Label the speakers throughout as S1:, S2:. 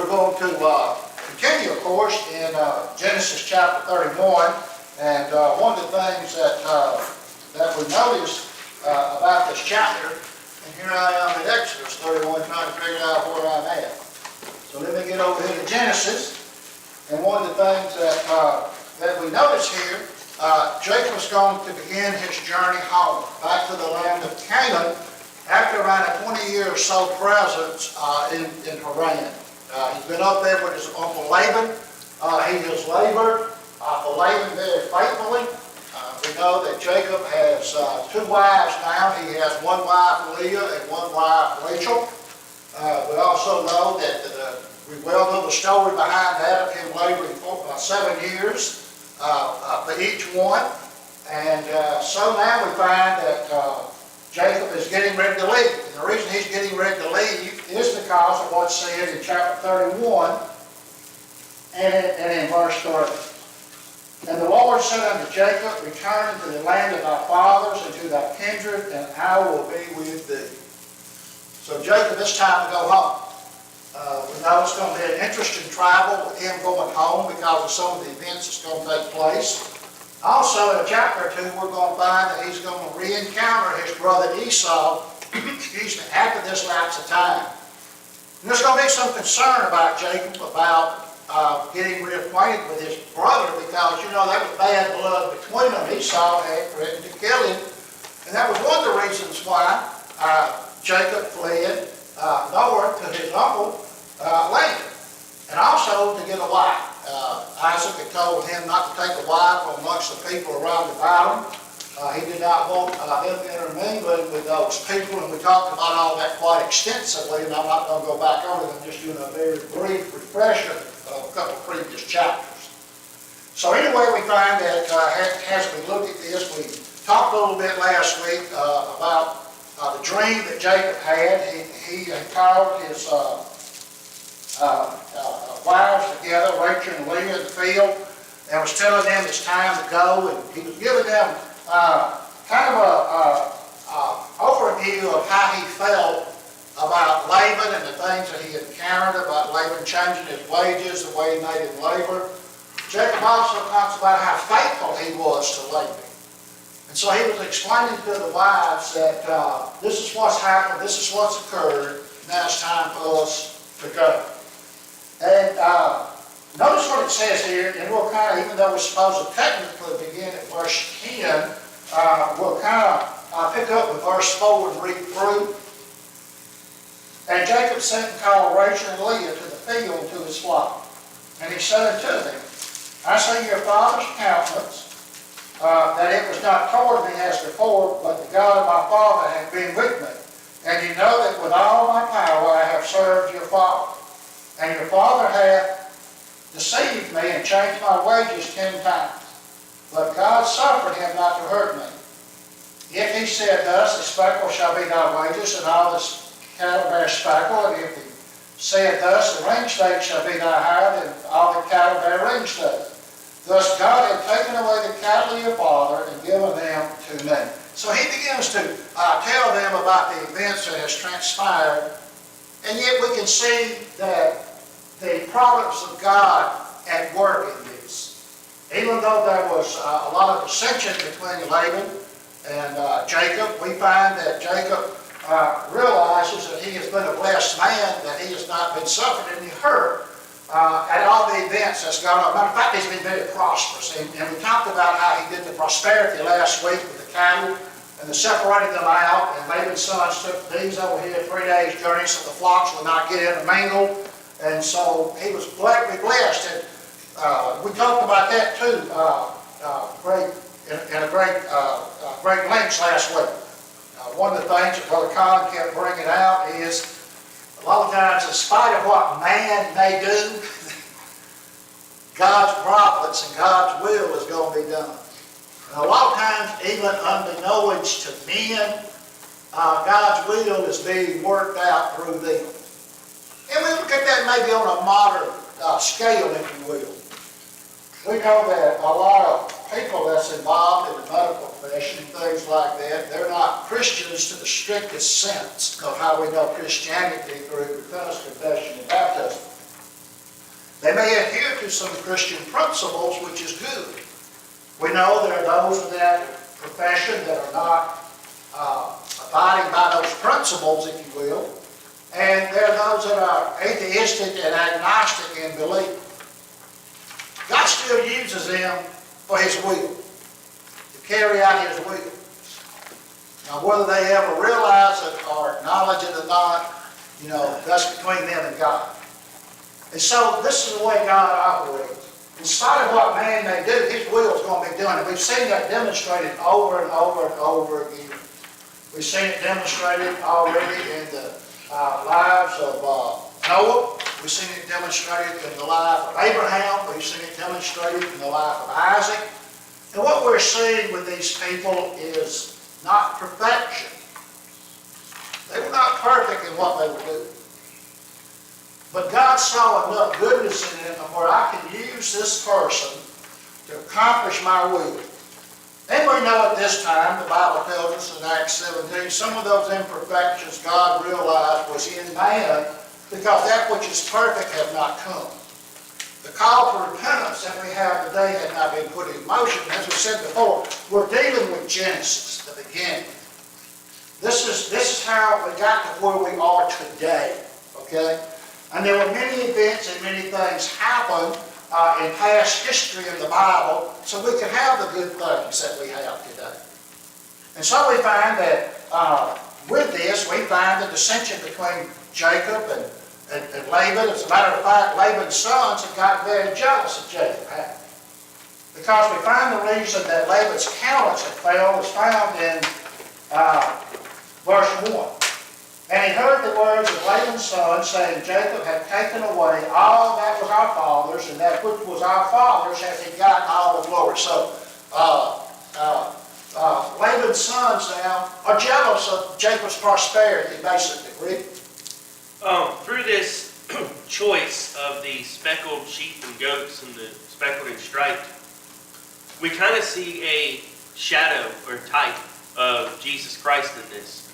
S1: going to continue, of course, in Genesis chapter 31. And one of the things that we notice about this chapter, and here I am in Exodus 31 trying to figure out where I'm at. So let me get over here to Genesis. And one of the things that we notice here, Jacob is going to begin his journey home, back to the land of Canaan, after around a 20-year or so presence in Haran. He's been up there with his uncle Laban. He has labored for Laban very faithfully. We know that Jacob has two wives now. He has one wife, Leah, and one wife, Rachel. We also know that we well know the story behind that of him laboring for 7 years for each one. And so now we find that Jacob is getting ready to leave. And the reason he's getting ready to leave is because of what's said in chapter 31 and in verse 30. And the Lord said unto Jacob, return into the land of thy fathers and to thy kindred, and I will be with thee. So Jacob, it's time to go home. We know it's going to be an interesting travel with him going home because of some of the events that's going to take place. Also, in a chapter or two, we're going to find that he's going to re-encounter his brother Esau after this lapse of time. And there's going to be some concern about Jacob about getting reacquainted with his brother because, you know, there was bad blood between them. Esau had threatened to kill him. And that was one of the reasons why Jacob fled north to his uncle Laban. And also to get a wife. Isaac had told him not to take a wife from amongst the people around about him. He did not want him intermingling with those people, and we talked about all that quite extensively, and I'm not going to go back over them. I'm just doing a very brief refresher of a couple of previous chapters. So anyway, we find that as we look at this, we talked a little bit last week about the dream that Jacob had. He had called his wives together, Rachel and Leah, in the field, and was telling them it's time to go, and he was giving them kind of a overview of how he felt about Laban and the things that he had encountered, about Laban changing his wages, the way he made him labor. Jacob also talks about how faithful he was to Laban. And so he was explaining to the wives that this is what's happened, this is what's occurred, now it's time for us to go. And notice what it says here, and we'll kind of, even though we're supposed to technically begin at verse 10, we'll kind of pick up with verse 4 and read through. And Jacob sent and called Rachel and Leah to the field to his flock. And he said unto them, I see your father's countenance, that it was not toward me as before, but the God of my father hath been with me. And you know that with all my power I have served your father. And your father hath deceived me and changed my wages 10 times. But God suffered him not to hurt me. If he said thus, a speckle shall be thy wages, and all this cattle bear speckle, and if he said thus, a ring stake shall be thy hire, and all the cattle bear ring stake. Thus God had taken away the cattle of your father and given them to me. So he begins to tell them about the events that has transpired, and yet we can see that the providence of God at work in this. Even though there was a lot of dissension between Laban and Jacob, we find that Jacob realizes that he has been a blessed man, that he has not been suffered any hurt at all the events that's gone on. Matter of fact, he's been very prosperous. And we talked about how he did the prosperity last week with the cattle, and they separated them out, and Laban's sons took these over here 3 days' journey so the flocks would not get intermingled. And so he was greatly blessed. And we talked about that too in a great lengths last week. One of the things that Brother Colin kept bringing out is a lot of times, in spite of what man may do, God's providence and God's will is going to be done. And a lot of times, even unbeknownst to men, God's will is being worked out through them. And we look at that maybe on a modern scale, if you will. We know that a lot of people that's involved in the medical profession and things like that, they're not Christians to the strictest sense of how we know Christianity through repentance, confession, and baptism. may adhere to some Christian principles, which is good. We know there are those of that profession that are not abiding by those principles, if you will, and there are those that are atheistic and agnostic in belief. God still uses them for His will, to carry out His will. Now, whether they ever realize it or acknowledge it or not, that's between them and God. And so, this is the way God operates. In spite of what man may do, His will is going to be done. And we've seen that demonstrated over and over and over again. We've seen it demonstrated already in the lives of Noah. We've seen it demonstrated in the life of Abraham. We've seen it demonstrated in the life of Isaac. And what we're seeing with these people is not perfection. They were not perfect in what they would do. But God saw enough goodness in them where I can use this person to accomplish my will. And we know at this time, the Bible tells us in Acts 17, some of those imperfections God realized was in man because that which is perfect had not come. The call for repentance that we have today had not been put in motion. As we said before, we're dealing with Genesis, the beginning. This is how we got to where we are today, okay? And there were many events and many things happen in past history in the Bible so we can have the good things that we have today. And so we find that with this, we find the dissension between Jacob and Laban. As a matter of fact, Laban's sons had gotten very jealous of Jacob. Because we find the reason that Laban's countenance had failed is found in verse 1. And he heard the words of Laban's son, saying, Jacob had taken away all that was our father's, and that which was our father's hath he gotten all the glory. So, Laban's sons now are jealous of Jacob's prosperity, basically.
S2: Through this choice of the speckled sheep and goats and the speckled and striped, we kind of see a shadow or type of Jesus Christ in this.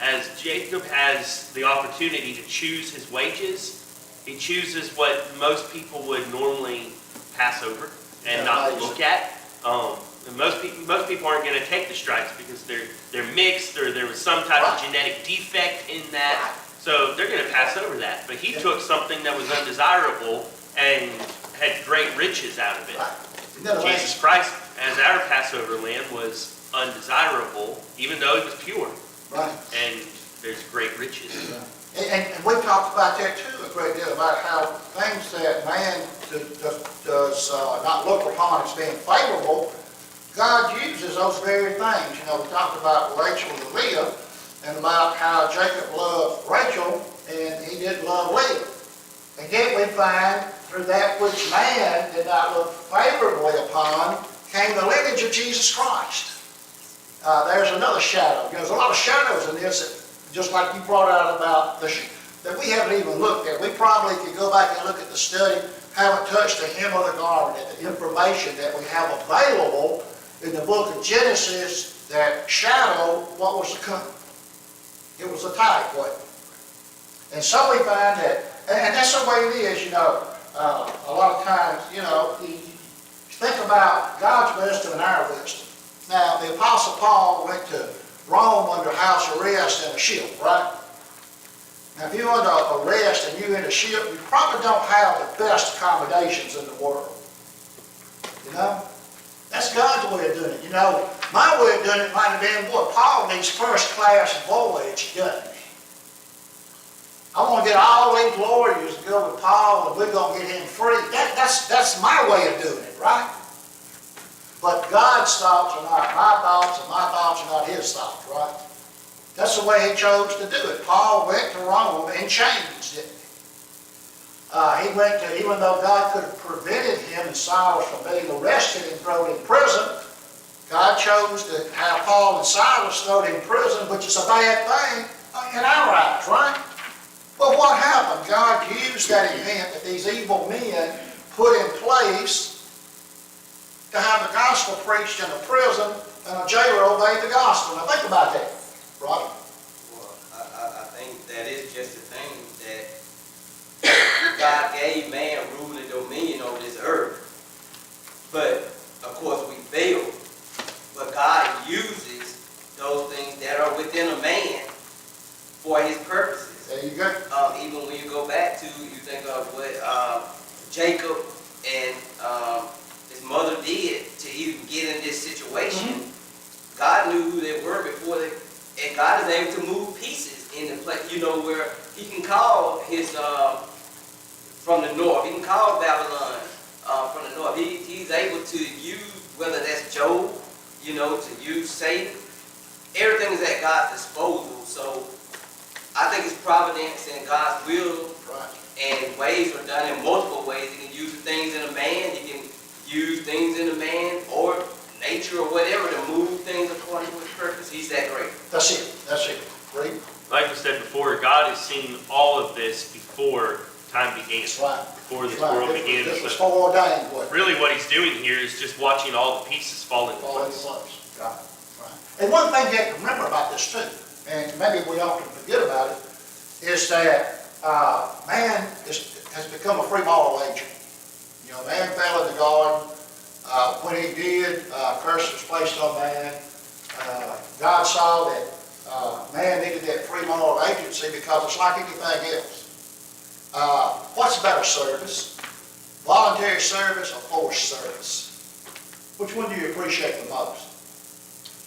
S2: As Jacob has the opportunity to choose his wages, he chooses what most people would normally pass over and not look at. And most people aren't going to take the stripes because they're mixed or there was some type of genetic defect in that. So they're going to pass over that. But he took something that was undesirable and had great riches out of it. Jesus Christ, as our Passover lamb, was undesirable, even though he was pure.
S1: Right.
S2: And there's great riches.
S1: And we talked about that too a great deal, about how things that man does not look upon as being favorable, God uses those very things. We talked about Rachel and Leah, and about how Jacob loved Rachel and he didn't love Leah. And yet we find through that which man did not look favorably upon came the lineage of Jesus Christ. There's another shadow. There's a lot of shadows in this, that, just like you brought out about that we haven't even looked at. We probably, if you go back and look at the study, haven't touched the hem of the garment and the information that we have available in the book of Genesis that shadow what was to come. It was a type, wasn't it? And so we find that, and that's the way it is, a lot of times, you think about God's wisdom and our wisdom. Now, the Apostle Paul went to Rome under house arrest in a ship, right? Now, if you're under arrest and you're in a ship, you probably don't have the best accommodations in the world. That's God's way of doing it. My way of doing it might have been, boy, Paul needs first-class voyage, doesn't he? I want to get all these lawyers to go with Paul and we're going to get him free. That's my way of doing it, right? But God's thoughts are not my thoughts, and my thoughts are not his thoughts, right? That's the way he chose to do it. Paul went to Rome in chains, didn't he? He went to, even though God could have prevented him and Silas from being arrested and thrown in prison, God chose to have Paul and Silas thrown in prison, which is a bad thing in our eyes, right? But what happened? God used that event that these evil men put in place to have the gospel preached in a prison and a jailer obeyed the gospel. Now think about that, right?
S3: Well, I think that is just the thing that God gave man rule even when you go back to, you think of what Jacob and his mother did to even get in this situation. God knew who they were before they, and God is able to move pieces in the place, where he can call his, from the north, he can call Babylon from the north. He's able to use, whether that's Job, to use Satan. Everything is at God's disposal. So I think it's providence and God's will, and ways are done in multiple ways. He can use things in a man, he can use things in a man or nature or whatever to move things according to his purpose. He's that great.
S1: That's it. Read.
S2: Like we said before, God has seen all of this before time began.
S1: That's right.
S2: Before this world began.
S1: This was foreordained,
S2: Really what he's doing here is just watching all the pieces fall into
S1: All in
S2: place.
S1: place. Right. And one thing you have to remember about this too, and maybe we often forget about it, is that man has become a free moral agent. Man fell in the garden. When he did, curse was placed on man. God saw that man needed that free moral agency because it's like anything else. What's better service? Voluntary service or forced service? Which one do you appreciate the most?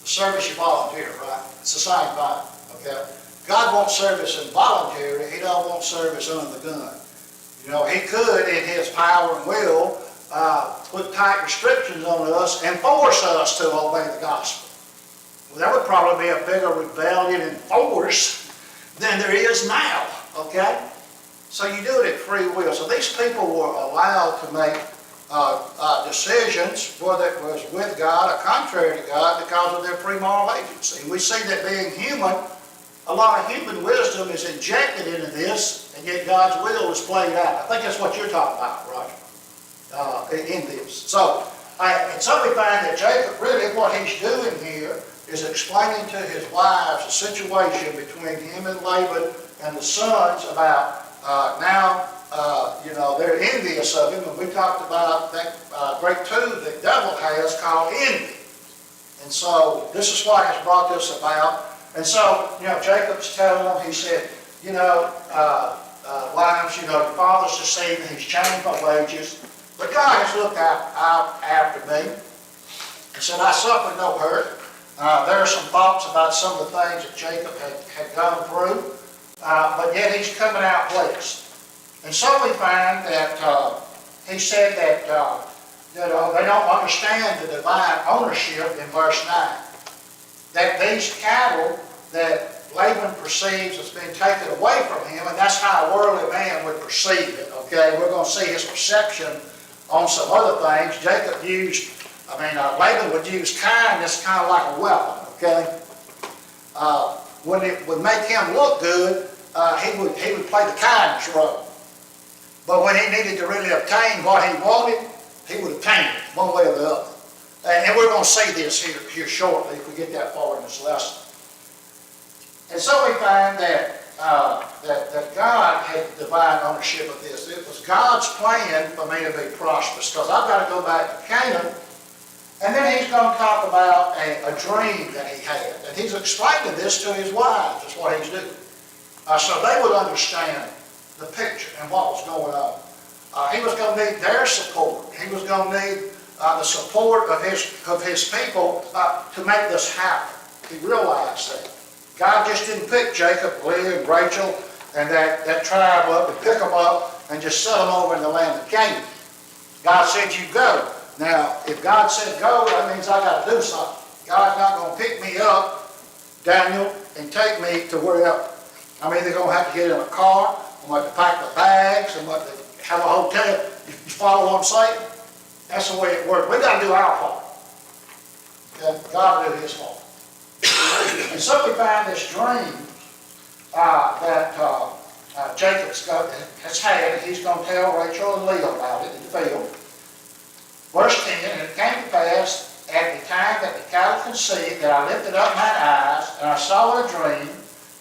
S1: The service you volunteer, right? It's the same thing, okay? God wants service involuntary. He don't want service under the gun. He could, in his power and will, put tight restrictions on us and force us to obey the gospel. Well, that would probably be a bigger rebellion and force than there is now, okay? So you do it at free will. So these people were allowed to make decisions, whether it was with God or contrary to God, because of their free moral agency. We see that being human, a lot of human wisdom is injected into this, and yet God's will is played out. I think that's what you're talking about, Roger, in this. So we find that Jacob, really what he's doing here is explaining to his wives the situation between him and Laban and the sons about they're envious of him, and we talked about that great tool the devil has called envy. And so this is what has brought this about. And so, Jacob's telling them, he said, wives, your father's deceiving, he's changed my wages. But God has looked out after me and said, I suffered no hurt. There are some thoughts about some of the things that Jacob had gone through, but yet he's coming out blessed. And so we find that he said that they don't understand the divine ownership in verse 9. That these cattle that Laban perceives as being taken away from him, and that's how a worldly man would perceive it, okay? We're going to see his perception on some other things. Laban would use kindness kind of like a weapon, okay? When it would make him look good, he would play the kindness role. But when he needed to really obtain what he wanted, he would obtain it, one way or the other. And we're going to see this here shortly if we get that far in this lesson. And so we find that God had divine ownership of this. It was God's plan for me to be prosperous, because I've got to go back to Canaan. And then he's going to talk about a dream that he had. And he's explaining this to his wives. That's what he's doing. So they would understand the picture and what was going on. He was going to need their support. He was going to need the support of his people to make this happen. He realized that. God just didn't pick Jacob, Leah, and Rachel, and that tribe up and pick them up and just set them over in the land of Canaan. God said, you go. Now, if God said go, that means I got to do something. God's not going to pick me up, Daniel, and take me to wherever. I'm either going to have to get in a car, I'm going to have to pack my bags, I'm going to have a hotel. You follow what I'm saying? That's the way it works. We've got to do our part. Okay? God will do his part. And so we find this dream that Jacob has had, and he's going to tell Rachel and Leah about it in the field. Verse 10, and it came to pass at the time that the cattle conceived that I lifted up mine eyes, and I saw a dream,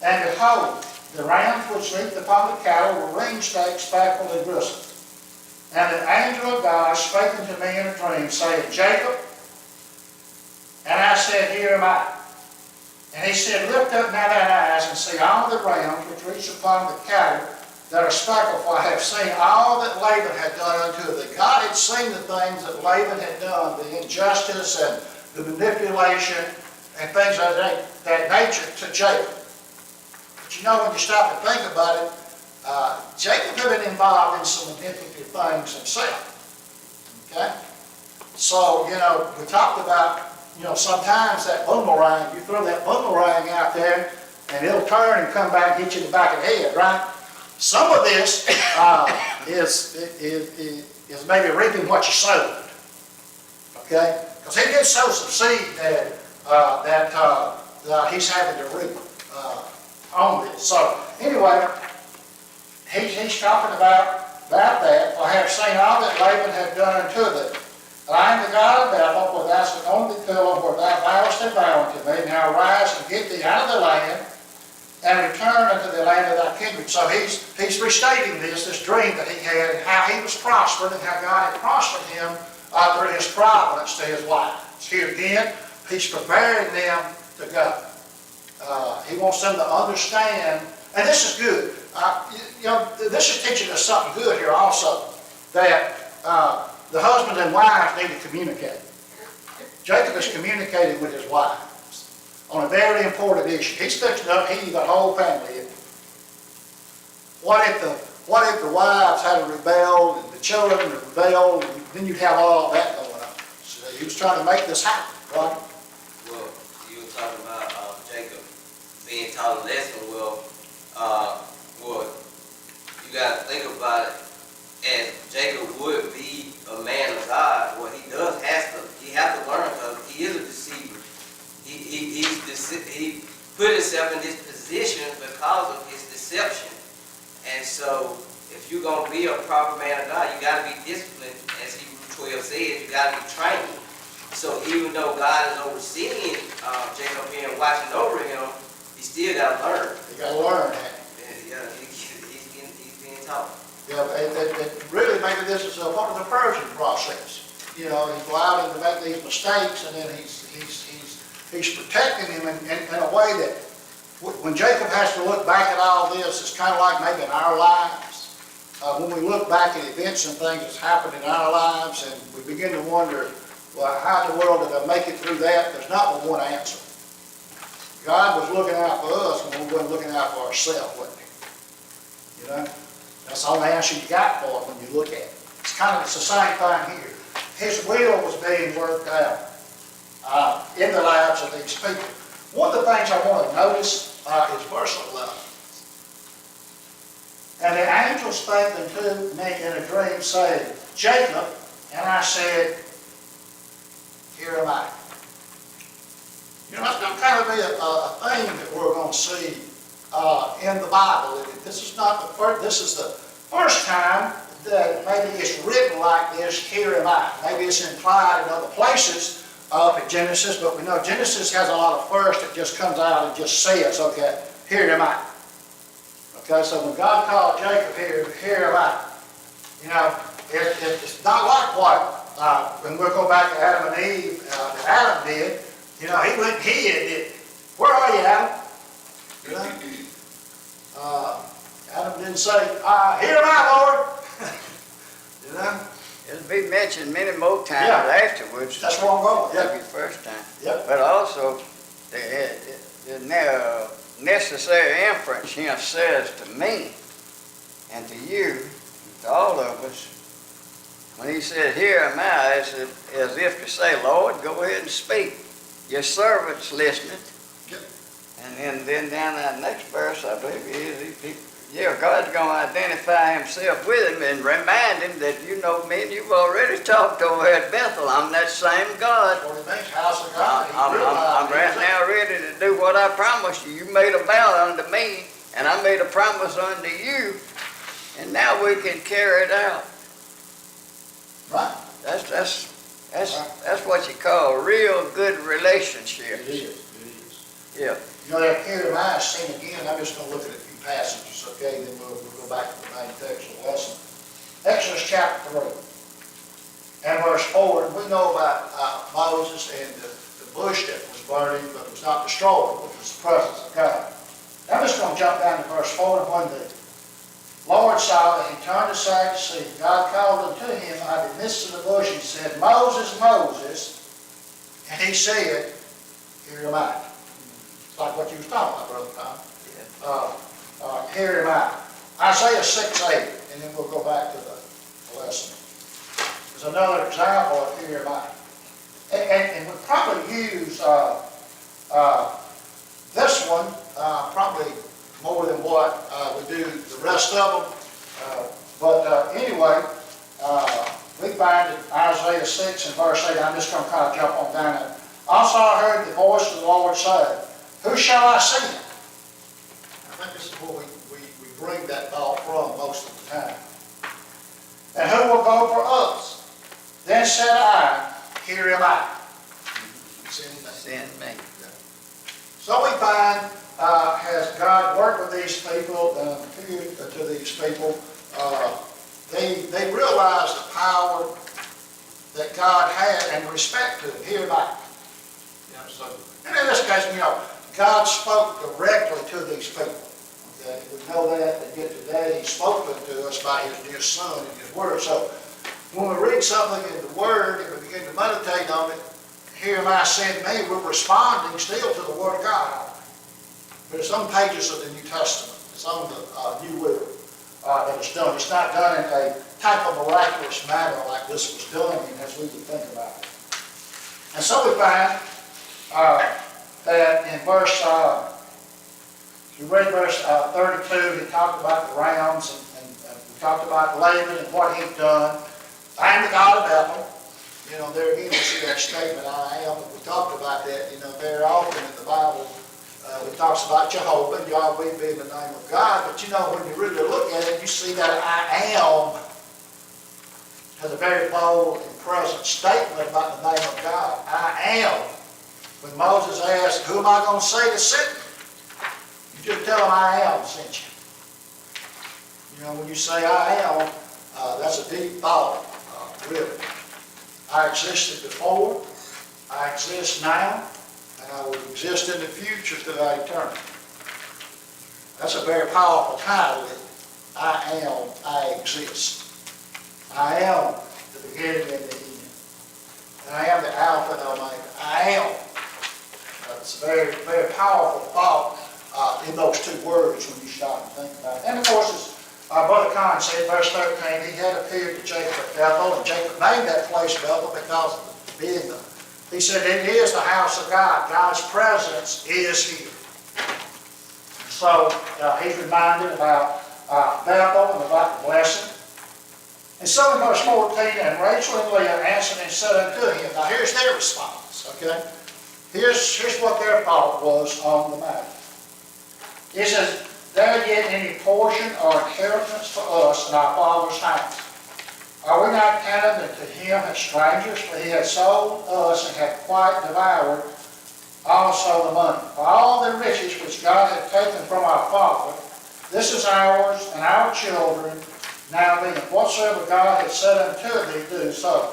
S1: and behold, the rams which leaped upon the cattle were ring-staked, speckled, and bristled. And the angel of God spake unto me in a dream, saying, Jacob. And I said, Here am I. And he said, Lift up now thine eyes, and see all the rams which reach upon the cattle that are speckled, for I have seen all that Laban had done unto thee. God had seen the things that Laban had done, the injustice and the manipulation and things of that nature to Jacob. But you know, when you stop and think about it, Jacob had been involved in some manipulative things himself. Okay? So, you know, we talked about, you know, sometimes that boomerang, you throw that boomerang out there and it'll turn and come back and hit you in the back of the head, right? Some of this is maybe reaping what you sowed. Okay? Because he did sow some seed that he's having to reap on this. So, anyway, he's talking about that. For I have seen all that Laban had done unto thee. And I am the God of Bethel, where thou hast known the pillow, where thou vowest a vow unto me. Now arise and get thee out of the land, and return unto the land of thy kindred. So he's restating this dream that he had, and how he was prospered, and how God had prospered him through his providence to his wives. Here again, he's preparing them to go. He wants them to understand, and this is good. You know, this is teaching us something good here also, that the husbands and wives need to communicate. Jacob is communicating with his wives on a very important issue. He's fixing to upheave the whole family. What if the wives had rebelled and the children rebelled, and then you'd have all of that going on. So he was trying to make this happen, right?
S3: Well, you were talking about Jacob being taught a lesson. Well, you got to think about it. As Jacob would be a man of God, what he does he has to learn, because he is a deceiver. He put himself in this position because of his deception. And so, if you're going to be a proper man of God, you got to be disciplined. As Hebrews 12 says, you got to be trained. So even though God is overseeing Jacob here and watching over him, he still got to learn.
S1: You got to learn that.
S3: Yeah, he's being taught.
S1: Yeah, really maybe this is a part of the purging process. You know, he's allowed him to make these mistakes, and then he's protecting him in a way that when Jacob has to look back at all this, it's kind of like maybe in our lives. When we look back at events and things that's happened in our lives, and we begin to wonder, well, how in the world did I make it through that? There's not but one answer. God was looking out for us when we weren't looking out for ourselves, wasn't he? You know? That's the only answer you got for it when you look at it. It's the same thing here. His will was being worked out in the lives of these people. One of the things I want to notice is verse 11. And the angel spake unto me in a dream, saying, Jacob, and I said, Here am I. You know, that's going to kind of be a theme that we're going to see in the Bible. This is the first time that maybe it's written like this, here am I. Maybe it's implied in other places up in Genesis, but we know Genesis has a lot of first that just comes out and just says, okay, here am I. Okay, so when God called Jacob here am I. You know, it's not like what, when we'll go back to Adam and Eve, that Adam did. You know, he went and hid, didn't he? Where are you, Adam? You know? Adam didn't say, here am I, Lord. You know?
S4: It'll be mentioned many more times afterwards.
S1: That's where I'm going.
S4: That'll be
S1: Yeah.
S4: the first time.
S1: Yep.
S4: But also, the necessary inference here says to me and to you, to all of us, when he said, here am I, it's as if to say, Lord, go ahead and speak. Your servant's listening.
S1: Yep.
S4: And then down that next verse, I believe God's going to identify himself with him and remind him that you know me and you've already talked over at Bethel. I'm that same God.
S1: That's what it means, house of God.
S4: I'm right now ready to do what I promised you. You made a vow unto me, and I made a promise unto you, and now we can carry it out.
S1: Right.
S4: That's what you call a real good relationship.
S1: It is.
S4: Yeah.
S1: You know, that here am I seen again. I'm just going to look at a few passages, okay, and then we'll go back to the main text of the lesson. Exodus chapter 3 and verse 4. And we know about Moses and the bush that was burning, but was not destroyed, which was the presence of God. I'm just going to jump down to verse 4. And when the Lord saw that he turned aside to see. God called unto him out of the midst of the bush and said, Moses, Moses. And he said, Here am I. It's like what you was talking about, Brother Tom. Here am I. Isaiah 6:8, and then we'll go back to the lesson. There's another example of here am I. And we probably use this one probably more than what we do the rest of them. But anyway, we find in Isaiah 6 and verse 8, I'm just going to kind of jump on down there. Also I heard the voice of the Lord say, Who shall I send? I think this is where we bring that thought from most of the time. And who will go for us? Then said I, Here am I.
S4: Send me.
S1: So we find, has God worked with these people, appeared to these people, they realized the power that God had and respect to it. Here am I. So, and in this case, God spoke directly to these people. Okay? We know that, and yet today He spoke to us by His dear Son and His Word. So when we read something in the Word and we begin to meditate on it, here am I, send me, we're responding still to the Word of God. But it's on pages of the New Testament. It's on the New Will that it's done. It's not done in a type of miraculous manner like this was done as we would think about it. And so we find that in verse, we read verse 32, he talked about the rams, and we talked about Laban and what he'd done. I am the God of Bethel. There again we see that statement, I am. We talked about that, very often in the Bible. It talks about Jehovah, and Yahweh being the name of God. But when you really look at it, you see that I am has a very bold and present statement about the name of God. I am. When Moses asked, Who am I going to say to send me? You just tell him I am sent you. When you say I am, that's a deep thought, really. I existed before, I exist now, and I will exist in the future throughout eternity. That's a very powerful title. I am, I exist. I am the beginning and the end. And I am the Alpha and Omega. I am. It's a very, very powerful thought in those two words when you stop and think about it. And of course, as Brother Kahn said, verse 13, he had appeared to Jacob at Bethel, and Jacob named that place Bethel because of being the, he said, it is the house of God. God's presence is here. So he's reminded about Bethel and about the blessing. And so in verse 14, and Rachel and Leah answered and said unto him, now here's their response, okay? Here's what their thought was on the matter. It says, there yet any portion or inheritance for us in our father's house? Are we not counted unto him as strangers? For he had sold us and had quite devoured also the money. For all the riches which God had taken from our father, this is ours and our children. Now then, whatsoever God had said unto thee, do. So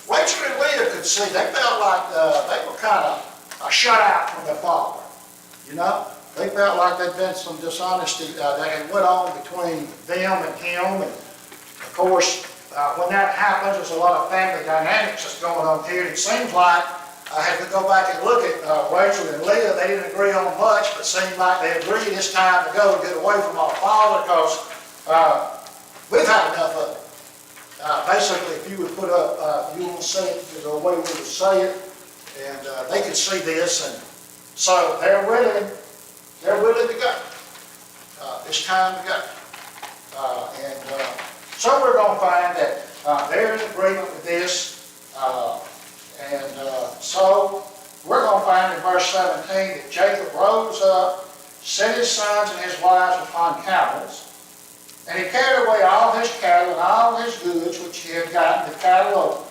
S1: Rachel and Leah could see, they felt like they were kind of shut out from their father. They felt like there'd been some dishonesty that had went on between them and him. And of course, when that happens, there's a lot of family dynamics that's going on here. It seems like, as we go back and look at Rachel and Leah, they didn't agree on much, but it seemed like they agreed it's time to go and get away from our father because we've had enough of it. Basically, if you would put up, you will say it the way we would say it, and they could see this, and so they're willing to go. It's time to go. So we're going to find that they're in agreement with this. So we're going to find in verse 17 that Jacob rose up, set his sons and his wives upon camels, and he carried away all his cattle and all his goods which he had gotten, the cattle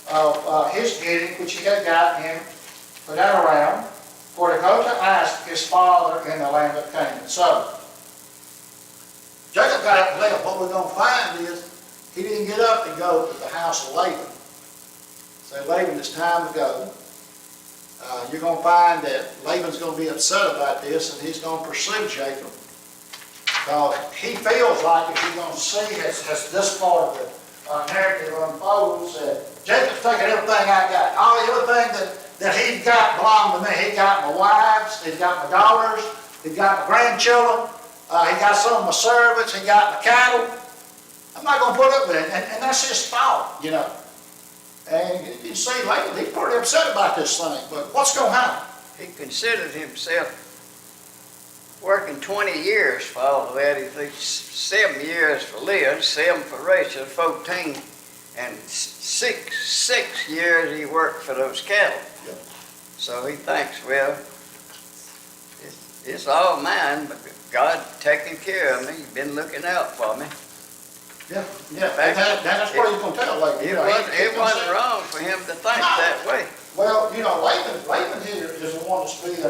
S1: of his getting which he had gotten in for that around, for to go to Isaac his father in the land of Canaan. So, Jacob got up and left. What we're going to find is he didn't get up and go to the house of Laban. Say, Laban, it's time to go. You're going to find that Laban's going to be upset about this, and he's going to pursue Jacob. He feels like, if you're gonna see as this part of the narrative unfolds, that Jacob's taking everything I got. Everything that he's got belonged to me. He got my wives, he's got my daughters, he's got my grandchildren, he got some of my servants, he got my cattle. I'm not gonna put up with it, and that's his thought, you know. And you can see later, he's pretty upset about this thing, but what's gonna happen?
S4: He considered himself working 20 years for all of that. He thinks 7 years for Leah, 7 for Rachel, 14, and six years he worked for those cattle.
S1: Yep.
S4: So he thinks, well, it's all mine, but God taking care of me. He's been looking out for me.
S1: Yeah, that's what he's gonna tell later. You know,
S4: It wasn't wrong for him to think that way.
S1: Well, you know, Laban here is the one that's being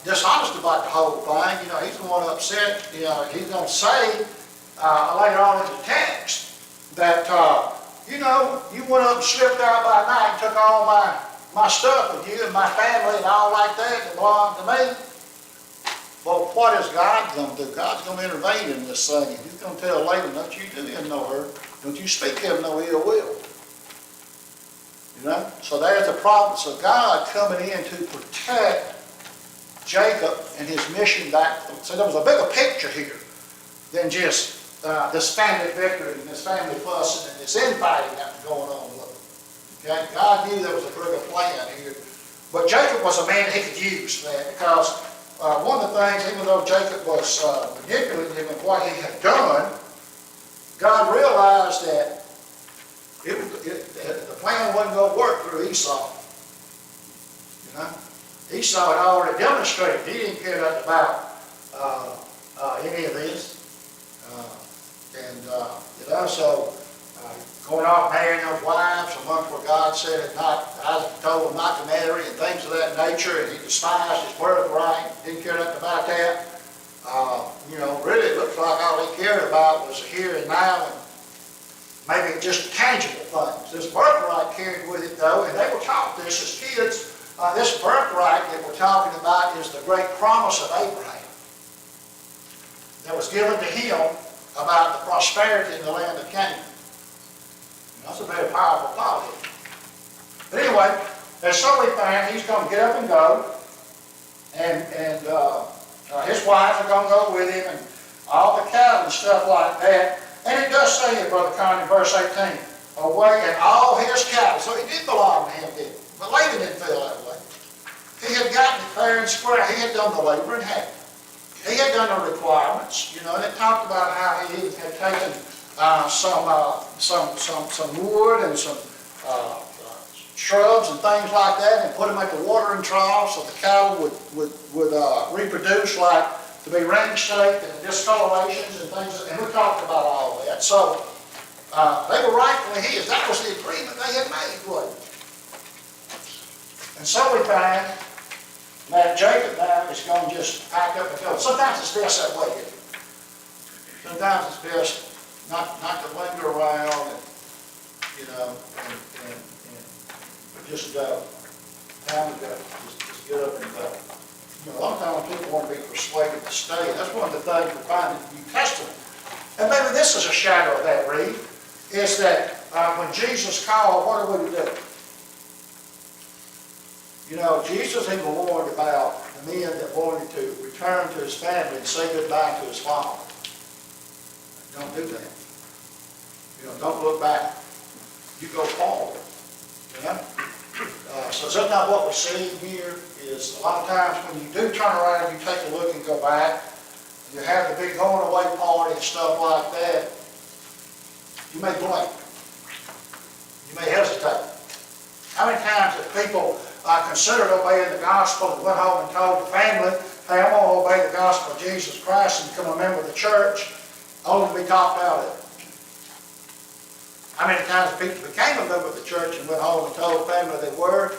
S1: dishonest about the whole thing. You know, he's the one upset. You know, he's going to say later on in the text that, you know, you went up and slipped out by night and took all my stuff with you and my family and all like that belonged to me. Well, what is God going to do? God's going to intervene in this thing. And he's going to tell Laban, don't you do him no hurt. Don't you speak him no ill will. You know? So there's the problem. So God coming in to protect Jacob and his mission back. So there was a bigger picture here than just this family victory and this family fussing and this infighting that was going on with it. Okay? God knew there was a bigger plan here. But Jacob was a man he could use, man, because one of the things, even though Jacob was manipulative in what he had done, God realized that the plan wasn't going to work through Esau. You know? Esau had already demonstrated he didn't care nothing about any of this. You know, so going off marrying those wives amongst where God said it not, Isaac told him not to marry and things of that nature, and he despised his birthright, didn't care nothing about that. You know, really it looks like all he cared about was the here and now and maybe just tangible things. This birthright carried with it though, and they were taught this as kids. This birthright that we're talking about is the great promise of Abraham that was given to him about the prosperity in the land of Canaan. That's a very powerful thought. But anyway, as so we find, he's going to get up and go, and his wives are going to go with him, and all the cattle and stuff like that. And it does say it, Brother Connie, in verse 18, away and all his cattle. So it did belong to him, didn't it? But Laban didn't feel that way. He had gotten it fair and square. He had done the labor and had it. He had done the requirements, you know, and it talked about how he had taken some wood and some shrubs and things like that and put them at the watering trough so the cattle would reproduce like to be ring-shaped and discolorations and things, and we talked about all that. So they were rightfully his. That was the agreement they had made, wasn't it? And so we find that Jacob now is going to just pack up and go. Sometimes it's best that way. Sometimes it's best not to linger around and, you know, and just time to go. Just get up and go. You know, a lot of times people want to be persuaded to stay. That's one of the things we find in the New Testament. And maybe this is a shadow of that, Reed, is that when Jesus called, what are we to do? You know, Jesus even warned about the men that wanted to return to his family and say goodbye to his father. Don't do that. You know, don't look back. You go forward. You know? So sometimes what we see here is a lot of times when you do turn around and you take a look and go back, and you have the big going away party and stuff like that, you may blink. You may hesitate. How many times have people considered obeying the gospel and went home and told the family, hey, I'm going to obey the gospel of Jesus Christ and become a member of the church, only to be talked out of it? How many times people became a member of the church and went home and told the family they were,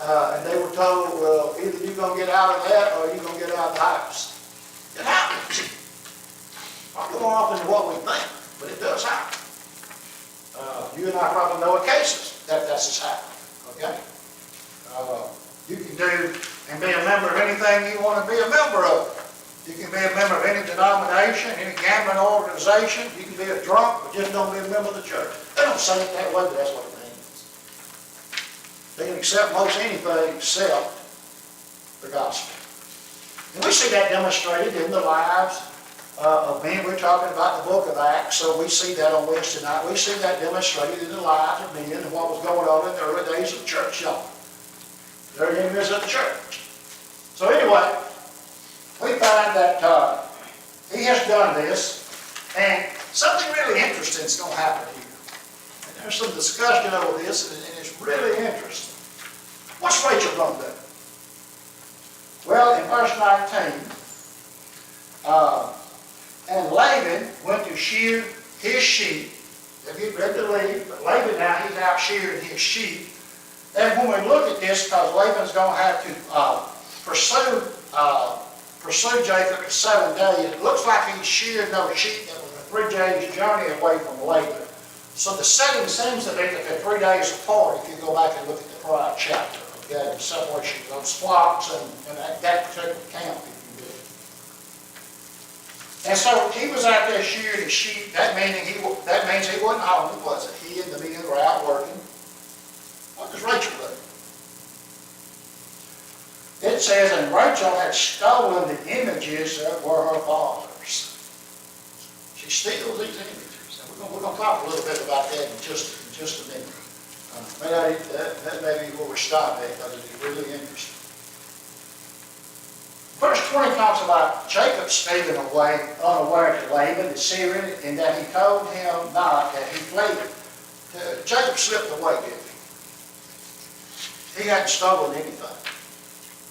S1: and they were told, well, either you're going to get out of that or you're going to get out of the house. It happens. Probably more often than what we think, but it does happen. You and I probably know of cases that that's happened. Okay? You can do and be a member of anything you want to be a member of. You can be a member of any denomination, any gambling organization. You can be a drunk, but just don't be a member of the church. They don't say it that way, but that's what it means. They can accept most anything except the gospel. And we see that demonstrated in the lives of men. We're talking about the book of Acts, so we see that on Wednesday night. We see that demonstrated in the lives of men and what was going on in the early days of the church, y'all. They're enemies of the church. So anyway, we find that he has done this, and something really interesting is going to happen here. And there's some discussion over this, and it's really interesting. What's Rachel going to do? Well, in verse 19, and Laban went to shear his sheep. They're getting ready to leave, but Laban now, he's out shearing his sheep. And when we look at this, because Laban's going to have to pursue Jacob for 7 days, it looks like he's sheared those sheep that was a 3 days journey away from Laban. So the setting seems to be that they're 3 days apart if you go back and look at the prior chapter. Okay, the separation of those flocks and that particular camp, if you will. And so he was out there shearing his sheep. That means he wasn't home, was it? He and the men were out working. What does Rachel do? It says, and Rachel had stolen the images that were her father's. She steals these images. And we're going to talk a little bit about that in just a minute. That may be where we're stopping at, because it's really interesting. Verse 20 talks about Jacob stealing away unaware to Laban, the Syrian, and that he told him not that he fled. Jacob slipped away, didn't he? He hadn't stolen anything.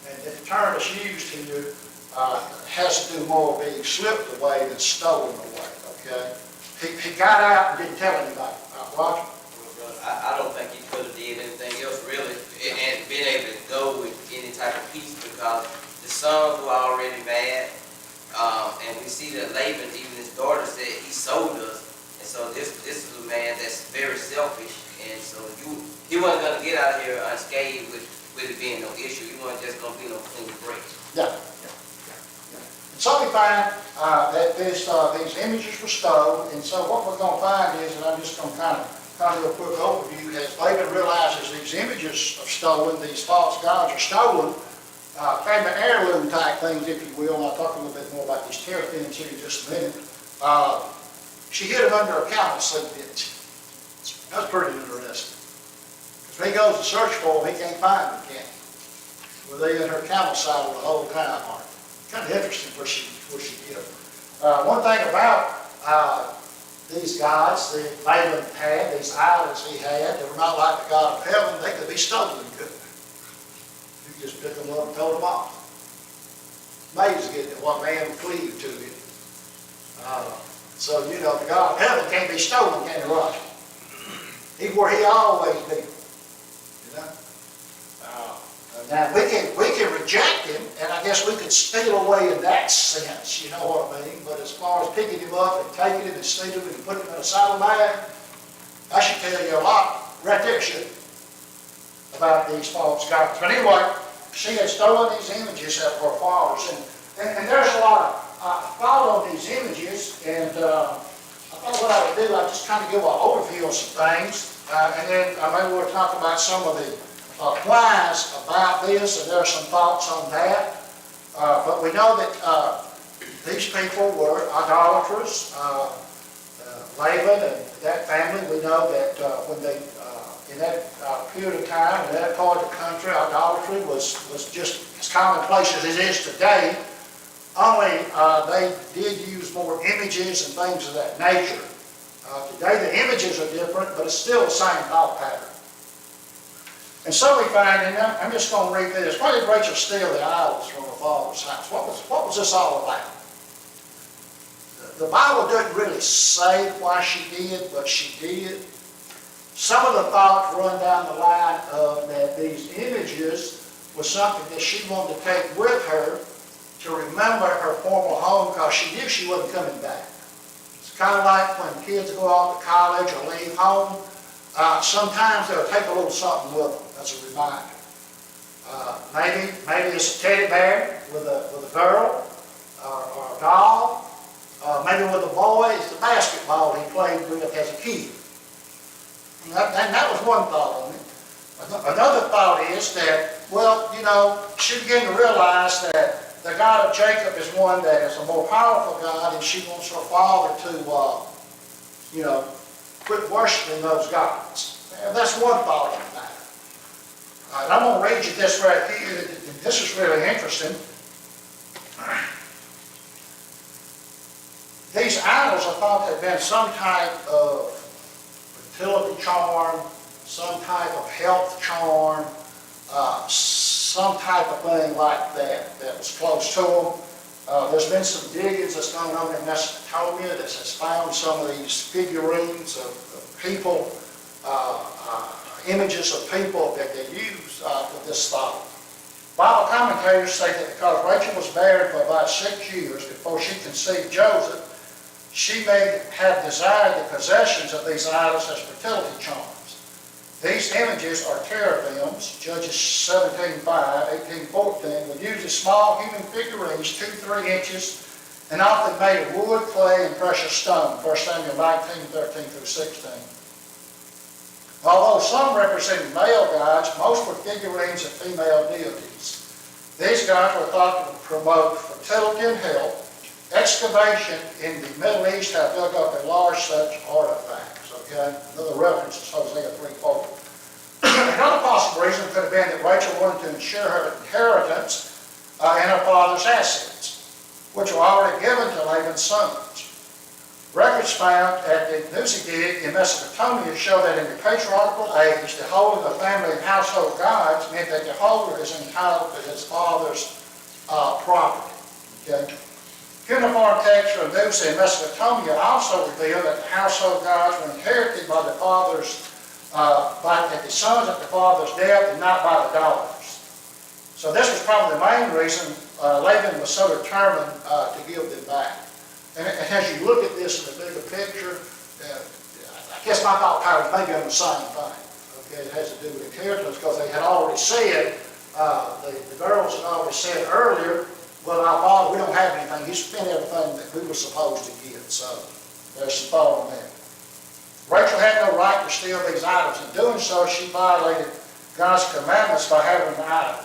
S1: And the term that's used here has to do more with being slipped away than stolen away, okay? He got out and didn't tell anybody. Roger?
S3: I don't think he could have did anything else really, and been able to go with any type of peace, because the sons were already mad, and we see that Laban, even his daughter, said he sold us, and so this is a man that's very selfish, and so he wasn't going to get out of here unscathed with it being no issue. He wasn't just going to be no clean break.
S1: Yeah. And so we find that these images were stolen, and so what we're going to find is, and I'm just going to kind of do a quick overview, as Laban realizes these images are stolen, these false gods are stolen, family heirloom type things, if you will, and I'll talk a little bit more about these teraphim here in just a minute. She hid them under a camel seat, didn't she? That's pretty interesting. If he goes to search for them, he can't find them, can he? Well, they in her camel saddle the whole time, aren't they? Kind of interesting where she hid them. One thing about these gods that Laban had, these idols he had, they were not like the God of heaven. They could be stolen, couldn't they? You could just pick them up and throw them off. Amazing, isn't it, what man would cleave to it. So, you know, the God of heaven can't be stolen, can he, Roger? He's where he always been. You know? Now, we can reject him, and I guess we could steal away in that sense, you know what I mean? But as far as picking him up and taking him and stealing him and putting him in a saddlebag, I should tell you a lot right there, shouldn't it, about these false gods. But anyway, she had stolen these images of her father's, and there's a lot of thought on these images, and I thought what I would do, I'd just kind of give an overview of some things, and then maybe we'll talk about some of the whys about this, and there are some thoughts on that. But we know that these people were idolaters. Laban and that family, we know that when they, in that period of time, in that part of the country, idolatry was just as commonplace as it is today. Only they did use more images and things of that nature. Today the images are different, but it's still the same thought pattern. And so we find, and I'm just going to read this. Why did Rachel steal the idols from her father's house? What was this all about? The Bible doesn't really say why she did, but she did. Some of the thoughts run down the line of that these images was something that she wanted to take with her to remember her former home, because she knew she wasn't coming back. It's kind of like when kids go off to college or leave home. Sometimes they'll take a little something with them as a reminder. Maybe it's a teddy bear with a girl. or a doll. Maybe with a boy, it's the basketball he played with as a kid. And that was one thought on it. Another thought is that, well, you know, she began to realize that the God of Jacob is one that is a more powerful God, and she wants her father to, you know, quit worshiping those gods. And that's one thought on the matter. And I'm going to read you this right here. This is really interesting. These idols, I thought, had been some type of fertility charm, some type of health charm, some type of thing like that that was close to them. There's been some diggings that's gone on in Mesopotamia that has found some of these figurines of people, images of people that they use for this thought. Bible commentators say that because Rachel was barren for about 6 years before she conceived Joseph, she may have desired the possessions of these idols as fertility charms. These images are teraphims, Judges 17:5, 18:14, would use small human figurines 2-3 inches and often made of wood, clay, and precious stone, 1 Samuel 19:13-16. Although some represented male gods, most were figurines of female deities. These gods were thought to promote fertility and health. Excavation in the Middle East have dug up a large such artifacts. Okay, another reference is Hosea 3:4. Another possible reason could have been that Rachel wanted to ensure her inheritance and her father's assets, which were already given to Laban's sons. Records found at the Nuzigid in Mesopotamia show that in the patriarchal age, the holding of family and household gods meant that the holder is entitled to his father's property. Okay? Cuneiform texts from Nuzi in Mesopotamia also reveal that the household gods were inherited by the fathers, by the sons at the father's death, and not by the daughters. So this was probably the main reason Laban was so determined to give them back. And as you look at this in the bigger picture, I guess my thought patterns may be on the same thing. Okay, it has to do with inheritance because they had already said, the girls had already said earlier, well, our father, we don't have anything. He spent everything that we were supposed to get. So there's some thought on that. Rachel had no right to steal these items. In doing so, she violated God's commandments by having an idol.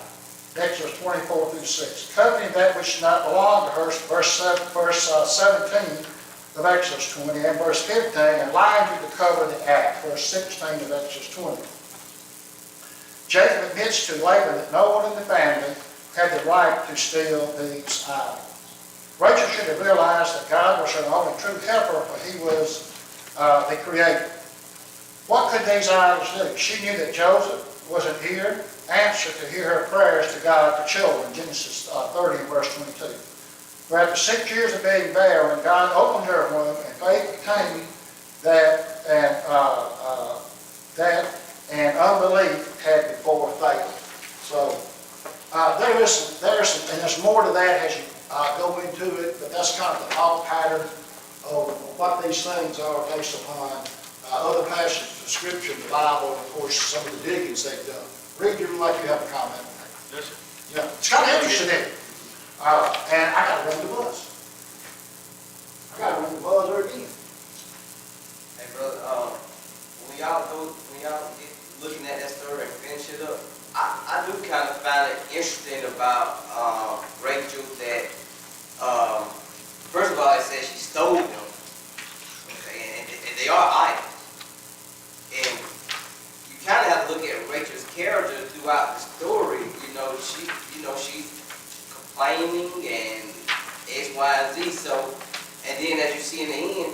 S1: Exodus 24-6. Coveting that which did not belong to her, verse 17 of Exodus 20, and verse 15, and lying to cover the act, verse 16 of Exodus 20. Jacob admits to Laban that no one in the family had the right to steal these idols. Rachel should have realized that God was her only true helper, for he was the creator. What could these idols do? She knew that Joseph was an answer to hear her prayers to God for children, Genesis 30, verse 22. For after 6 years of being barren, God opened her womb, and faith came and unbelief had before failed. So and there's more to that as you go into it, but that's kind of the thought pattern of what these things are based upon other passages of Scripture in the Bible, and of course some of the diggings they've done. Read, you like you have a comment on that.
S2: Yes, sir.
S1: Yeah, it's kind of interesting, isn't it? And I got to run the bus. I got to run the buzzer again.
S3: Hey, brother, when y'all get looking at that story and finish it up, I do kind of find it interesting about Rachel that, first of all, it says she stole them, okay, and they are items. And you kind of have to look at Rachel's character throughout the story. She's complaining and X, Y, and Z. So, and then as you see in the end,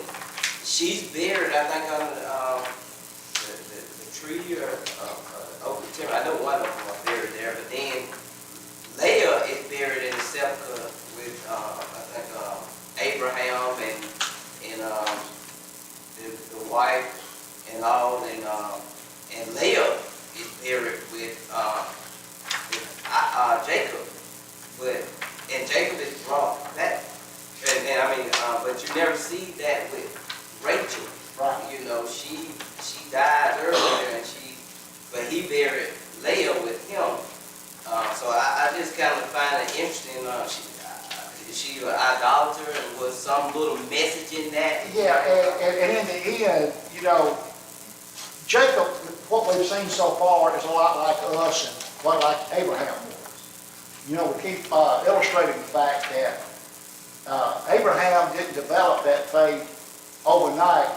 S3: she's buried, I think, on the tree or over the timber. I know one of them was buried there, but then Leah is buried in the sepulcher with, I think, Abraham and the wife and all, and Leah is buried with Jacob, and Jacob is brought back. But you never see that with Rachel.
S1: Right.
S3: She died earlier, but he buried Leah with him. So I just kind of find it interesting. She she an idolater, and was some little message in that?
S1: Yeah, and in the end, you know, Jacob, what we've seen so far is a lot like us and what like Abraham was. You know, we keep illustrating the fact that Abraham didn't develop that faith overnight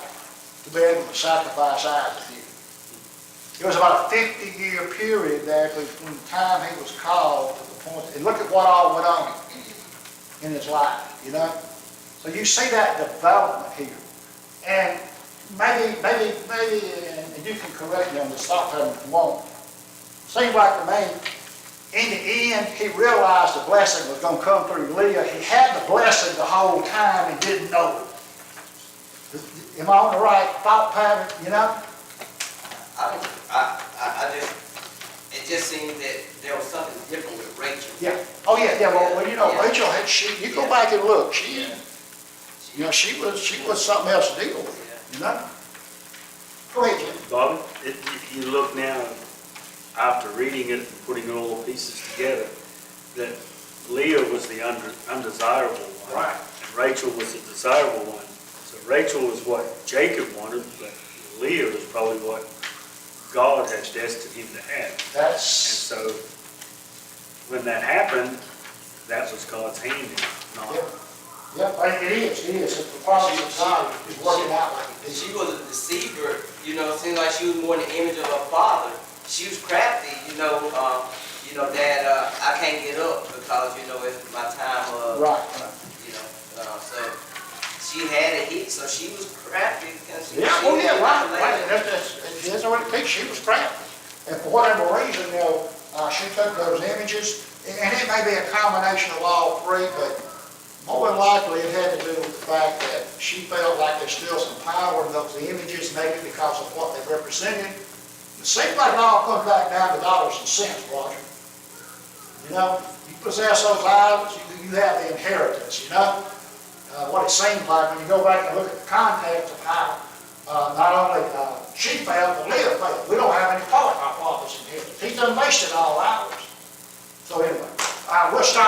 S1: to be able to sacrifice Isaac. It was about a 50-year period there between the time he was called to the point, and look at what all went on in his life, you know? So you see that development here. And maybe, and you can correct me on this thought pattern if you want. Seems like to me, in the end, he realized the blessing was going to come through Leah. He had the blessing the whole time and didn't know it. Am I on the right thought pattern, you know?
S3: It just seemed that there was something different with Rachel.
S1: Yeah. Oh, yeah, well, you know,
S3: Yeah.
S1: Rachel had, you go back and look, she,
S3: Yeah.
S1: you know, she was something else to deal with, you know? Go ahead, Jim.
S5: Bobby, if you look now, after reading it and putting all the pieces together, that Leah was the undesirable one.
S1: Right.
S5: And Rachel was the desirable one. So Rachel was what Jacob wanted, but Leah was probably what God had destined him to have. And
S1: That's,
S5: so when that happened, that was God's hand in it, not.
S1: it is, it's the promise of God is working out like it is.
S3: She was a deceiver, you know, it seemed like she was more in the image of her father. She was crafty, that I can't get up because, it's my time of,
S1: Right.
S3: so she had a hit, so she was crafty.
S1: Yeah, right, that's what it takes, she was crafty. And for whatever reason, she took those images, and it may be a combination of all three, but more than likely it had to do with the fact that she felt like there's still some power in those images, maybe because of what they represented. It seems like it all comes back down to dollars and cents, Roger. You know, you possess those items, you have the inheritance, you know? What it seems like when you go back and look at the context of how not only she failed, but Leah failed. We don't have any part of our father's inheritance. He's done wasted all ours. So anyway, we'll stop.